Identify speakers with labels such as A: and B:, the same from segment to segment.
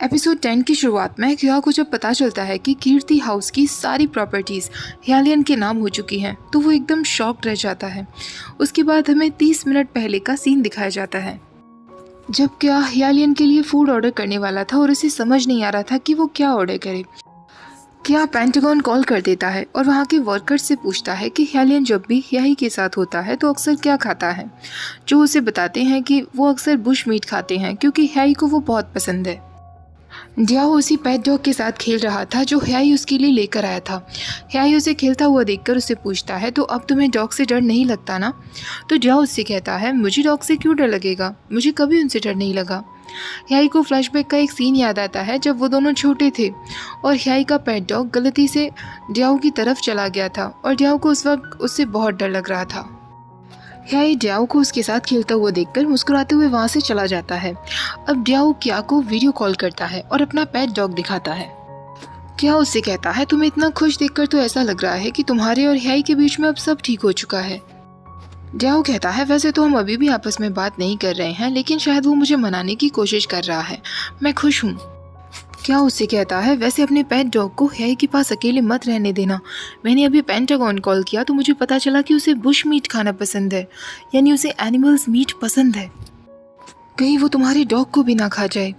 A: Episode 10 की शुरुआत में किया को जब पता चलता है कि कीर्ति हाउस की सारी प्रॉपर्टीज़ ह्यालियन के नाम हो चुकी हैं तो वो एकदम शॉक्ड रह जाता है। उसके बाद हमें 30 मिनट पहले का सीन दिखाया जाता है जब क्या ह्यालियन के लिए फूड ऑर्डर करने वाला था और उसे समझ नहीं आ रहा था कि वो क्या ऑर्डर करे। क्या पेंटागन कॉल कर देता है और वहाँ के वर्कर्स से पूछता है कि ह्यालियन जब भी ह्याई के साथ होता है तो अक्सर क्या खाता है, जो उसे बताते हैं कि वो अक्सर बुश मीट खाते हैं क्योंकि ह्याई को वो बहुत पसंद है। ड्याओ उसी पेट डॉग के साथ खेल रहा था जो ह्याई उसके लिए लेकर आया था। ह्याई उसे खेलता हुआ देखकर उससे पूछता है तो अब तुम्हें डॉग से डर नहीं लगता ना। तो ड्याओ उससे कहता है मुझे डॉग से क्यों डर लगेगा, मुझे कभी उनसे डर नहीं लगा। ह्याई को फ्लैशबैक का एक सीन याद आता है जब वो दोनों छोटे थे और ह्याई का पेट डॉग गलती से ड्याओ की तरफ चला गया था और ड्याओ को उस वक्त उससे बहुत डर लग रहा था। ह्याई ड्याओ को उसके साथ खेलता हुआ देखकर मुस्कुराते हुए वहाँ से चला जाता है। अब ड्याओ क्या को वीडियो कॉल करता है और अपना पेट डॉग दिखाता है। क्या उससे कहता है तुम्हें इतना खुश देखकर तो ऐसा लग रहा है कि तुम्हारे और ह्याई के बीच में अब सब ठीक हो चुका है। ड्याओ कहता है वैसे तो हम अभी भी आपस में बात नहीं कर रहे हैं लेकिन शायद वो मुझे मनाने की कोशिश कर रहा है, मैं खुश हूँ। क्या उससे कहता है वैसे अपने पेट डॉग को ह्याई के पास अकेले मत रहने देना, मैंने अभी पेंटागन कॉल किया तो मुझे पता चला कि उसे बुश मीट खाना पसंद है, यानी उसे एनिमल्स मीट पसंद है, कहीं वो तुम्हारे डॉग को भी ना खा जाए।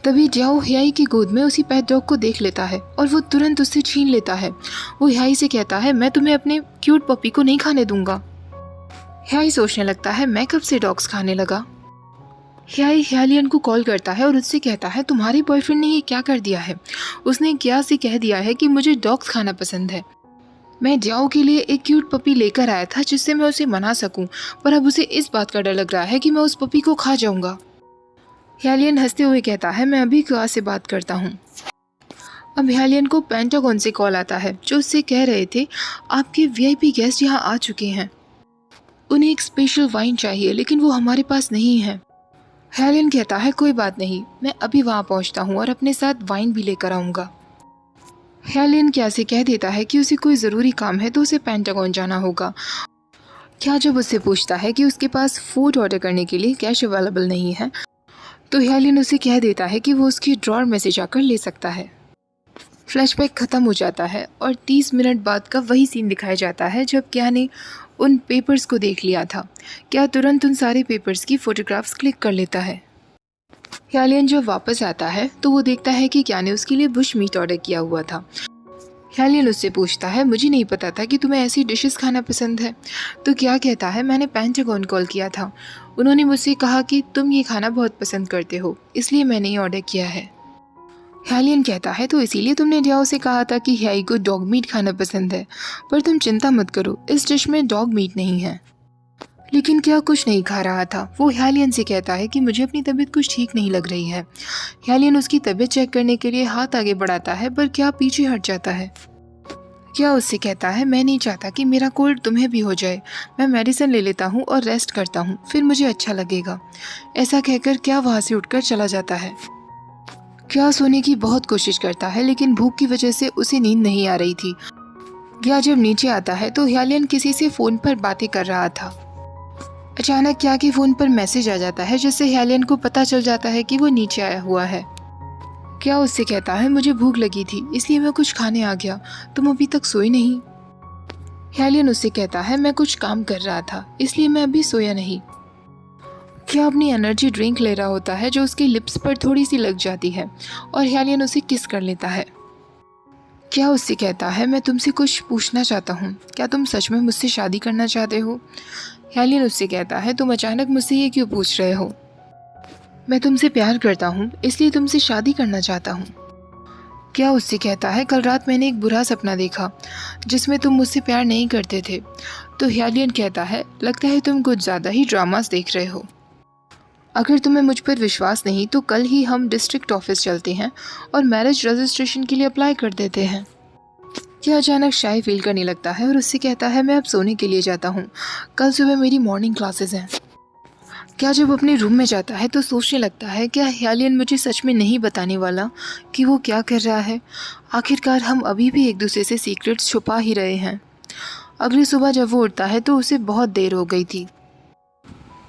A: तभी ड्याओ ह्याई की गोद में उसी पेट डॉग को देख लेता है और वो तुरंत उससे छीन लेता है। वो ह्याई से कहता है मैं तुम्हें अपने क्यूट पपी को नहीं खाने दूंगा। ह्याई सोचने लगता है मैं कब से डॉग्स खाने लगा। ह्याई ह्यालियन को कॉल करता है और उससे कहता है तुम्हारे बॉयफ्रेंड ने ये क्या कर दिया है, उसने क्या से कह दिया है कि मुझे डॉग्स खाना पसंद है। मैं ड्याओ के लिए एक क्यूट पपी लेकर आया था जिससे मैं उसे मना सकूं, पर अब उसे इस बात का डर लग रहा है कि मैं उस पपी को खा जाऊंगा। ह्यालियन हंसते हुए कहता है मैं अभी क्या से बात करता हूँ। अब ह्यालियन को पेंटागन से कॉल आता है जो उससे कह रहे थे आपके वीआईपी गेस्ट यहाँ आ चुके हैं, उन्हें एक स्पेशल वाइन चाहिए लेकिन वो हमारे पास नहीं है। ह्यालियन कहता है कोई बात नहीं, मैं अभी वहाँ पहुँचता हूँ और अपने साथ वाइन भी लेकर आऊँगा। ह्यालियन क्या से कह देता है कि उसे कोई ज़रूरी काम है तो उसे पेंटागन जाना होगा। क्या जब उससे पूछता है कि उसके पास फूड ऑर्डर करने के लिए कैश अवेलेबल नहीं है तो ह्यालियन उसे कह देता है कि वो उसकी ड्रॉअर में से जाकर ले सकता है। फ्लैशबैक ख़त्म हो जाता है और 30 मिनट बाद का वही सीन दिखाया जाता है जब क्या ने उन पेपर्स को देख लिया था। क्या तुरंत उन सारे पेपर्स की फ़ोटोग्राफ्स क्लिक कर लेता है। ह्यालियन जब वापस आता है तो वो देखता है कि क्या ने उसके लिए बुश मीट ऑर्डर किया हुआ था। ह्यालियन उससे पूछता है मुझे नहीं पता था कि तुम्हें ऐसी डिशेस खाना पसंद है। तो क्या कहता है मैंने पेंटागन कॉल किया था, उन्होंने मुझसे कहा कि तुम ये खाना बहुत पसंद करते हो इसलिए मैंने ये ऑर्डर किया है। ह्यालियन कहता है तो इसीलिए तुमने ड्याओ से कहा था कि ह्याई को डॉग मीट खाना पसंद है, पर तुम चिंता मत करो इस डिश में डॉग मीट नहीं है। लेकिन क्या कुछ नहीं खा रहा था। वो ह्यालियन से कहता है कि मुझे अपनी तबीयत कुछ ठीक नहीं लग रही है। ह्यालियन उसकी तबीयत चेक करने के लिए हाथ आगे बढ़ाता है पर क्या पीछे हट जाता है। क्या उससे कहता है मैं नहीं चाहता कि मेरा कोल्ड तुम्हें भी हो जाए, मैं मेडिसिन ले लेता हूँ और रेस्ट करता हूँ, फिर मुझे अच्छा लगेगा। ऐसा कहकर क्या वहाँ से उठकर चला जाता है। क्या सोने की बहुत कोशिश करता है लेकिन भूख की वजह से उसे नींद नहीं आ रही थी। क्या जब नीचे आता है तो ह्यालियन किसी से फ़ोन पर बातें कर रहा था। अचानक क्या के फ़ोन पर मैसेज आ जाता है जिससे ह्यालियन को पता चल जाता है कि वो नीचे आया हुआ है। क्या उससे कहता है मुझे भूख लगी थी इसलिए मैं कुछ खाने आ गया, तुम अभी तक सोई नहीं। ह्यालियन उससे कहता है मैं कुछ काम कर रहा था इसलिए मैं अभी सोया नहीं। क्या अपनी एनर्जी ड्रिंक ले रहा होता है जो उसके लिप्स पर थोड़ी सी लग जाती है और ह्यालियन उसे किस कर लेता है। क्या उससे कहता है मैं तुमसे कुछ पूछना चाहता हूँ, क्या तुम सच में मुझसे शादी करना चाहते हो। ह्यालियन उससे कहता है तुम अचानक मुझसे ये क्यों पूछ रहे हो, मैं तुमसे प्यार करता हूँ इसलिए तुमसे शादी करना चाहता हूँ। क्या उससे कहता है कल रात मैंने एक बुरा सपना देखा जिसमें तुम मुझसे प्यार नहीं करते थे। तो ह्यालियन कहता है लगता है तुम कुछ ज़्यादा ही ड्रामास देख रहे हो, अगर तुम्हें मुझ पर विश्वास नहीं तो कल ही हम डिस्ट्रिक्ट ऑफिस चलते हैं और मैरिज रजिस्ट्रेशन के लिए अप्लाई कर देते हैं। क्या अचानक शाय फील करने लगता है और उससे कहता है मैं अब सोने के लिए जाता हूँ, कल सुबह मेरी मॉर्निंग क्लासेस हैं। क्या जब अपने रूम में जाता है तो सोचने लगता है क्या ह्यालियन मुझे सच में नहीं बताने वाला कि वो क्या कर रहा है। आखिरकार हम अभी भी एक दूसरे से सीक्रेट्स छुपा ही रहे हैं। अगली सुबह जब वो उठता है तो उसे बहुत देर हो गई थी।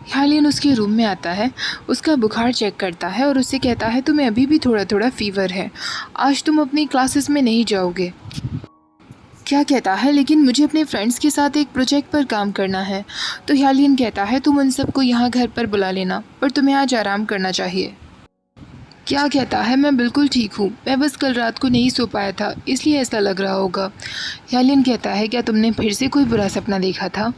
A: ह्यालियन उसके रूम में आता है, उसका बुखार चेक करता है और उससे कहता है तुम्हें अभी भी थोड़ा थोड़ा फीवर है, आज तुम अपनी क्लासेस में नहीं जाओगे। क्या कहता है लेकिन मुझे अपने फ्रेंड्स के साथ एक प्रोजेक्ट पर काम करना है। तो ह्यालियन कहता है तुम उन सबको यहाँ घर पर बुला लेना, पर तुम्हें आज आराम करना चाहिए। क्या कहता है मैं बिल्कुल ठीक हूँ, मैं बस कल रात को नहीं सो पाया था इसलिए ऐसा लग रहा होगा। ह्यालियन कहता है क्या तुमने फिर से कोई बुरा सपना देखा था?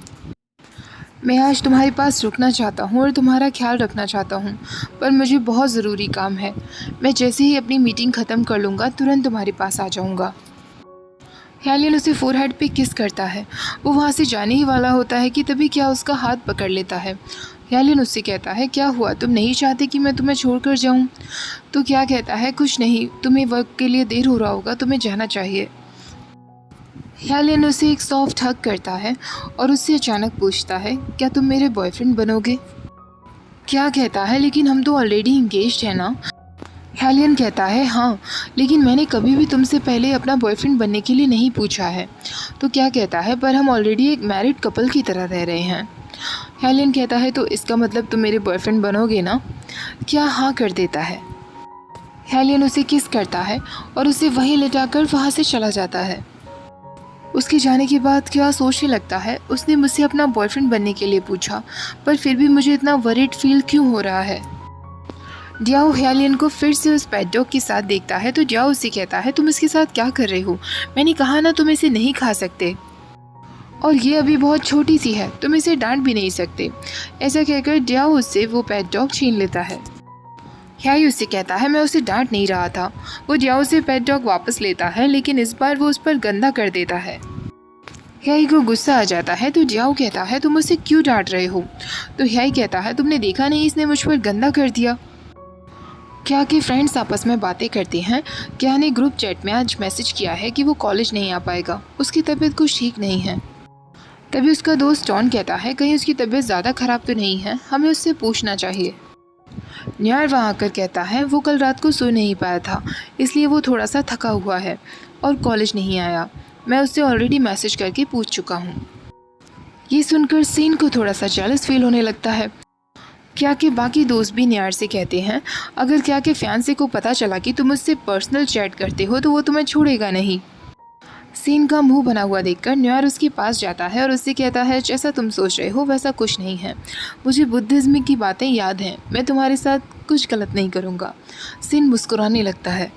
A: मैं आज तुम्हारे पास रुकना चाहता हूँ और तुम्हारा ख्याल रखना चाहता हूँ, पर मुझे बहुत ज़रूरी काम है। मैं जैसे ही अपनी मीटिंग ख़त्म कर लूँगा तुरंत तुम्हारे पास आ जाऊँगा। ह्यालियन उसे फोरहेड पे किस करता है। वो वहाँ से जाने ही वाला होता है कि तभी क्या उसका हाथ पकड़ लेता है। ह्यालियन उससे कहता है क्या हुआ, तुम नहीं चाहते कि मैं तुम्हें छोड़कर जाऊँ? तो क्या कहता है कुछ नहीं, तुम्हें वर्क के लिए देर हो रहा होगा, तुम्हें जाना चाहिए। ह्यालियन उसे एक सॉफ्ट हग करता है और उससे अचानक पूछता है क्या तुम मेरे बॉयफ्रेंड बनोगे? क्या कहता है लेकिन हम तो ऑलरेडी इंगेज्ड हैं ना। ह्यालियन कहता है हाँ, लेकिन मैंने कभी भी तुमसे पहले अपना बॉयफ्रेंड बनने के लिए नहीं पूछा है। तो क्या कहता है पर हम ऑलरेडी एक मैरिड कपल की तरह रह रहे हैं। ह्यालियन कहता है तो इसका मतलब तुम मेरे बॉयफ्रेंड बनोगे ना? क्या हाँ कर देता है। ह्यालियन उसे किस करता है और उसे वहीं लिटाकर वहाँ से चला जाता है। उसके जाने के बाद क्या सोचने लगता है उसने मुझसे अपना बॉयफ्रेंड बनने के लिए पूछा, पर फिर भी मुझे इतना वरीड फील क्यों हो रहा है। डियाओ ह्यालियन को फिर से उस पेट डॉग के साथ देखता है तो डियाओ उसे कहता है तुम इसके साथ क्या कर रहे हो, मैंने कहा ना तुम इसे नहीं खा सकते, और ये अभी बहुत छोटी सी है, तुम इसे डांट भी नहीं सकते। ऐसा कहकर डियाओ उससे वो पेट डॉग छीन लेता है। ह्याई उससे कहता है मैं उसे डांट नहीं रहा था। वो डियाओ से पेट डॉग वापस लेता है लेकिन इस बार वो उस पर गंदा कर देता है। ह्याई को गुस्सा आ जाता है तो डियाओ कहता है तुम उसे क्यों डांट रहे हो? तो ह्याई कहता है तुमने देखा नहीं इसने मुझ पर गंदा कर दिया। क्या के फ्रेंड्स आपस में बातें करते हैं। क्या ने ग्रुप चैट में आज मैसेज किया है कि वो कॉलेज नहीं आ पाएगा, उसकी तबीयत कुछ ठीक नहीं है। तभी उसका दोस्त टॉन कहता है कहीं उसकी तबीयत ज़्यादा ख़राब तो नहीं है, हमें उससे पूछना चाहिए। न्यार वहाँ आकर कहता है वो कल रात को सो नहीं पाया था इसलिए वो थोड़ा सा थका हुआ है और कॉलेज नहीं आया, मैं उससे ऑलरेडी मैसेज करके पूछ चुका हूँ। ये सुनकर सीन को थोड़ा सा जेलस फील होने लगता है। क्या के बाकी दोस्त भी न्यार से कहते हैं अगर क्या के फियांसे को पता चला कि तुम उससे पर्सनल चैट करते हो तो वो तुम्हें छोड़ेगा नहीं। सीन का मुंह बना हुआ देखकर न्यार उसके पास जाता है और उससे कहता है जैसा तुम सोच रहे हो वैसा कुछ नहीं है, मुझे बुद्धिज्म की बातें याद हैं, मैं तुम्हारे साथ कुछ गलत नहीं करूँगा। सीन मुस्कुराने लगता है।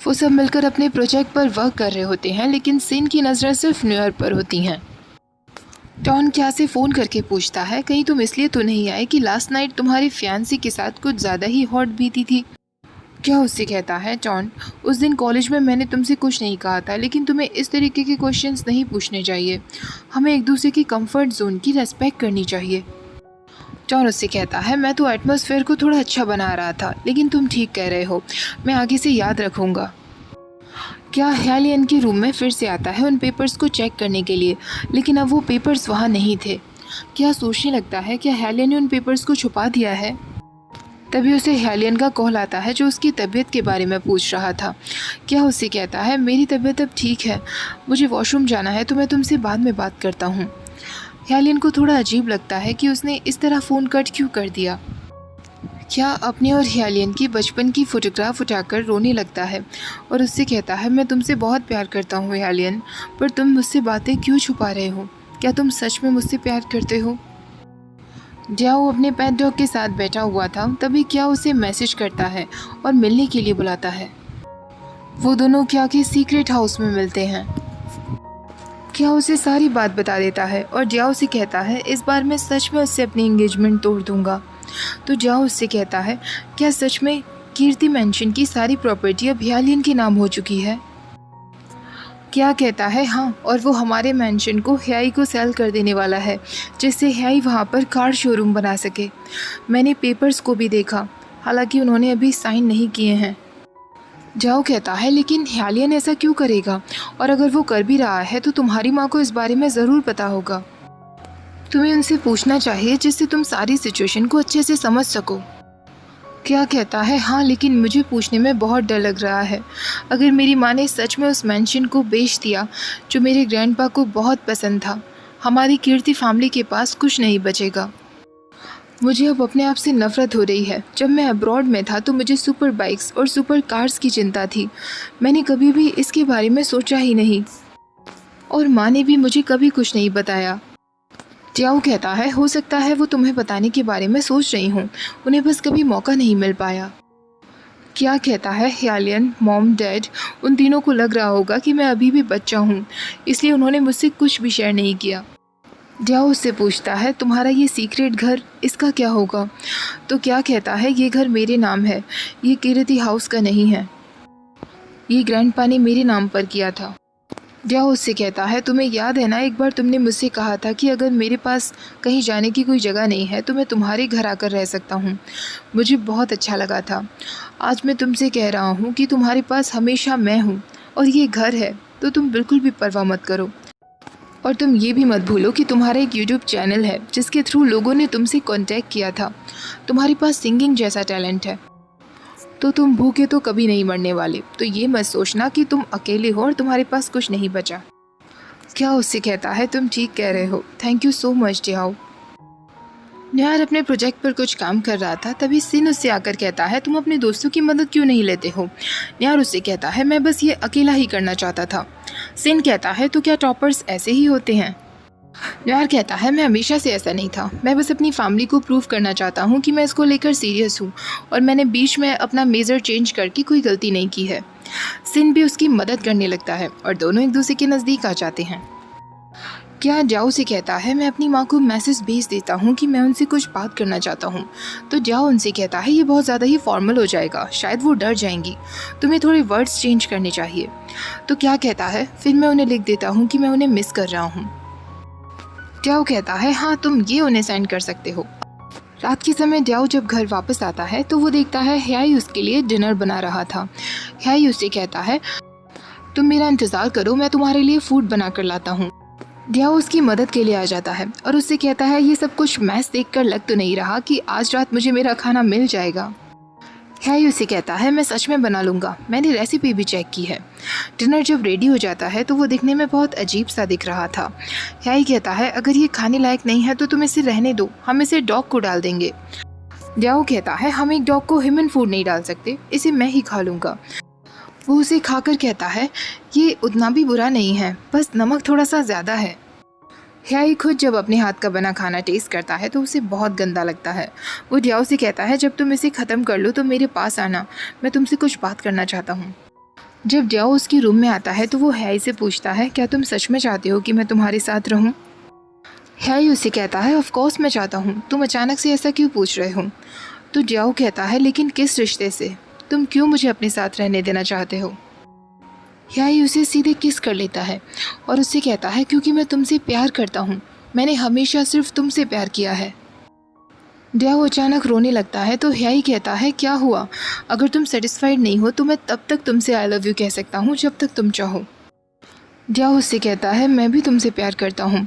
A: वो सब मिलकर अपने प्रोजेक्ट पर वर्क कर रहे होते हैं लेकिन सीन की नज़रें सिर्फ न्यार पर होती हैं। टॉन क्या से फ़ोन करके पूछता है कहीं तुम इसलिए तो नहीं आए कि लास्ट नाइट तुम्हारी फियांसी के साथ कुछ ज़्यादा ही हॉट बीती थी। क्या उससे कहता है टॉन उस दिन कॉलेज में मैंने तुमसे कुछ नहीं कहा था, लेकिन तुम्हें इस तरीके के क्वेश्चंस नहीं पूछने चाहिए, हमें एक दूसरे की कंफर्ट जोन की रेस्पेक्ट करनी चाहिए। टॉन उससे कहता है मैं तो एटमॉस्फेयर को थोड़ा अच्छा बना रहा था, लेकिन तुम ठीक कह रहे हो, मैं आगे से याद रखूँगा। क्या ह्यालियन के रूम में फिर से आता है उन पेपर्स को चेक करने के लिए, लेकिन अब वो पेपर्स वहाँ नहीं थे। क्या सोचने लगता है क्या ह्यालियन ने उन पेपर्स को छुपा दिया है। तभी उसे ह्यालियन का कॉल आता है जो उसकी तबीयत के बारे में पूछ रहा था। क्या उससे कहता है मेरी तबीयत अब ठीक है, मुझे वॉशरूम जाना है तो मैं तुमसे बाद में बात करता हूँ। ह्यालियन को थोड़ा अजीब लगता है कि उसने इस तरह फ़ोन कट क्यों कर दिया। क्या अपने और ह्यालियन की बचपन की फ़ोटोग्राफ उठाकर रोने लगता है और उससे कहता है मैं तुमसे बहुत प्यार करता हूँ ह्यालियन, पर तुम मुझसे बातें क्यों छुपा रहे हो, क्या तुम सच में मुझसे प्यार करते हो। डियाओ अपने पेट डॉग के साथ बैठा हुआ था तभी क्या उसे मैसेज करता है और मिलने के लिए बुलाता है। वो दोनों क्या के सीक्रेट हाउस में मिलते हैं। क्या उसे सारी बात बता देता है और डियाओ से कहता है इस बार मैं सच में उससे अपनी एंगेजमेंट तोड़ दूंगा। तो डियाओ उससे कहता है क्या सच में कीर्ति मैंशन की सारी प्रॉपर्टी अब ह्यालियन के नाम हो चुकी है। क्या कहता है हाँ, और वो हमारे मैंशन को ह्याई को सेल कर देने वाला है जिससे ह्याई वहाँ पर कार शोरूम बना सके। मैंने पेपर्स को भी देखा, हालांकि उन्होंने अभी साइन नहीं किए हैं। जाओ कहता है लेकिन ह्यालियन ऐसा क्यों करेगा, और अगर वो कर भी रहा है तो तुम्हारी माँ को इस बारे में ज़रूर पता होगा, तुम्हें उनसे पूछना चाहिए जिससे तुम सारी सिचुएशन को अच्छे से समझ सको। क्या कहता है हाँ, लेकिन मुझे पूछने में बहुत डर लग रहा है, अगर मेरी माँ ने सच में उस मैंशन को बेच दिया जो मेरे ग्रैंडपा को बहुत पसंद था, हमारी कीर्ति फैमिली के पास कुछ नहीं बचेगा। मुझे अब अपने आप से नफ़रत हो रही है। जब मैं अब्रॉड में था तो मुझे सुपर बाइक्स और सुपर कार्स की चिंता थी। मैंने कभी भी इसके बारे में सोचा ही नहीं और माँ ने भी मुझे कभी कुछ नहीं बताया। टियाओ कहता है हो सकता है वो तुम्हें बताने के बारे में सोच रही हूँ, उन्हें बस कभी मौका नहीं मिल पाया। क्या कहता है ह्यालियन, मॉम, डैड, उन तीनों को लग रहा होगा कि मैं अभी भी बच्चा हूँ, इसलिए उन्होंने मुझसे कुछ भी शेयर नहीं किया। टियाओ उससे पूछता है तुम्हारा ये सीक्रेट घर, इसका क्या होगा? तो क्या कहता है ये घर मेरे नाम है, ये कीर्ति हाउस का नहीं है, ये ग्रैंडपा ने मेरे नाम पर किया था। टियाओ उससे कहता है तुम्हें याद है ना, एक बार तुमने मुझसे कहा था कि अगर मेरे पास कहीं जाने की कोई जगह नहीं है तो मैं तुम्हारे घर आकर रह सकता हूँ। मुझे बहुत अच्छा लगा था। आज मैं तुमसे कह रहा हूँ कि तुम्हारे पास हमेशा मैं हूँ और ये घर है, तो तुम बिल्कुल भी परवाह मत करो। और तुम ये भी मत भूलो कि तुम्हारा एक यूट्यूब चैनल है जिसके थ्रू लोगों ने तुमसे कांटेक्ट किया था। तुम्हारे पास सिंगिंग जैसा टैलेंट है, तो तुम भूखे तो कभी नहीं मरने वाले। तो ये मत सोचना कि तुम अकेले हो और तुम्हारे पास कुछ नहीं बचा। क्या उससे कहता है तुम ठीक कह रहे हो, थैंक यू सो मच टियाओ। न्यार अपने प्रोजेक्ट पर कुछ काम कर रहा था, तभी सिन उससे आकर कहता है तुम अपने दोस्तों की मदद क्यों नहीं लेते हो? न्यार उससे कहता है मैं बस ये अकेला ही करना चाहता था। सिन कहता है तो क्या टॉपर्स ऐसे ही होते हैं? न्यार कहता है मैं हमेशा से ऐसा नहीं था, मैं बस अपनी फैमिली को प्रूव करना चाहता हूँ कि मैं इसको लेकर सीरियस हूँ और मैंने बीच में अपना मेजर चेंज करके कोई गलती नहीं की है। सिन भी उसकी मदद करने लगता है और दोनों एक दूसरे के नज़दीक आ जाते हैं। क्या जाओ से कहता है मैं अपनी माँ को मैसेज भेज देता हूँ कि मैं उनसे कुछ बात करना चाहता हूँ। तो जाओ उनसे कहता है ये बहुत ज़्यादा ही फॉर्मल हो जाएगा, शायद वो डर जाएंगी, तुम्हें थोड़े वर्ड्स चेंज करने चाहिए। तो क्या कहता है फिर मैं उन्हें लिख देता हूँ कि मैं उन्हें मिस कर रहा हूँ। जाओ कहता है हाँ तुम ये उन्हें सेंड कर सकते हो। रात के समय जाओ जब घर वापस आता है तो वो देखता है ह्याई उसके लिए डिनर बना रहा था। ह्याई उससे कहता है तुम मेरा इंतज़ार करो, मैं तुम्हारे लिए फूड बना कर लाता हूँ। ड्याओ उसकी मदद के लिए आ जाता है और उससे कहता है ये सब कुछ मैच देखकर लग तो नहीं रहा कि आज रात मुझे मेरा खाना मिल जाएगा। ह्याई उसे कहता है मैं सच में बना लूँगा, मैंने रेसिपी भी चेक की है। डिनर जब रेडी हो जाता है तो वो दिखने में बहुत अजीब सा दिख रहा था। ह्याई कहता है अगर ये खाने लायक नहीं है तो तुम इसे रहने दो, हम इसे डॉग को डाल देंगे। ड्याओ कहता है हम एक डॉग को ह्यूमन फूड नहीं डाल सकते, इसे मैं ही खा लूँगा। वो उसे खाकर कहता है ये उतना भी बुरा नहीं है, बस नमक थोड़ा सा ज़्यादा है। ह्याई खुद जब अपने हाथ का बना खाना टेस्ट करता है तो उसे बहुत गंदा लगता है। वो ड्याओ से कहता है जब तुम इसे ख़त्म कर लो तो मेरे पास आना, मैं तुमसे कुछ बात करना चाहता हूँ। जब ड्याओ उसके रूम में आता है तो वो ह्याई से पूछता है क्या तुम सच में चाहते हो कि मैं तुम्हारे साथ रहूँ? ह्याई उसे कहता है ऑफ कोर्स मैं चाहता हूँ, तुम अचानक से ऐसा क्यों पूछ रहे हो? तो ड्याओ कहता है लेकिन किस रिश्ते से, तुम क्यों मुझे अपने साथ रहने देना चाहते हो? ह्याई उसे सीधे किस कर लेता है और उससे कहता है क्योंकि मैं तुमसे प्यार करता हूँ, मैंने हमेशा सिर्फ तुमसे प्यार किया है। ड्याओ अचानक रोने लगता है तो ह्याई कहता है क्या हुआ, अगर तुम सेटिस्फाइड नहीं हो तो मैं तब तक तुमसे आई लव यू कह सकता हूँ जब तक तुम चाहो। ड्याओ उससे कहता है मैं भी तुमसे प्यार करता हूँ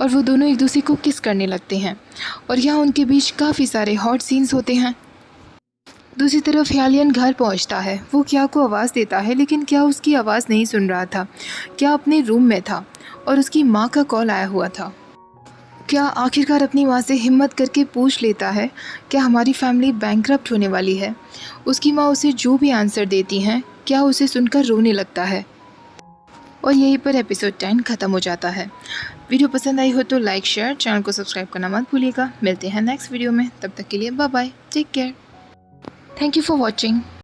A: और वो दोनों एक दूसरे को किस करने लगते हैं और यहाँ उनके बीच काफ़ी सारे हॉट सीन्स होते हैं। दूसरी तरफ ह्यालियन घर पहुंचता है। वो क्या को आवाज़ देता है लेकिन क्या उसकी आवाज़ नहीं सुन रहा था। क्या अपने रूम में था और उसकी माँ का कॉल आया हुआ था। क्या आखिरकार अपनी माँ से हिम्मत करके पूछ लेता है क्या हमारी फैमिली बैंकरप्ट होने वाली है। उसकी माँ उसे जो भी आंसर देती हैं क्या उसे सुनकर रोने लगता है। और यहीं पर एपिसोड 10 ख़त्म हो जाता है। वीडियो पसंद आई हो तो लाइक शेयर, चैनल को सब्सक्राइब करना मत भूलिएगा। मिलते हैं नेक्स्ट वीडियो में, तब तक के लिए bye bye, take care, thank you for watching.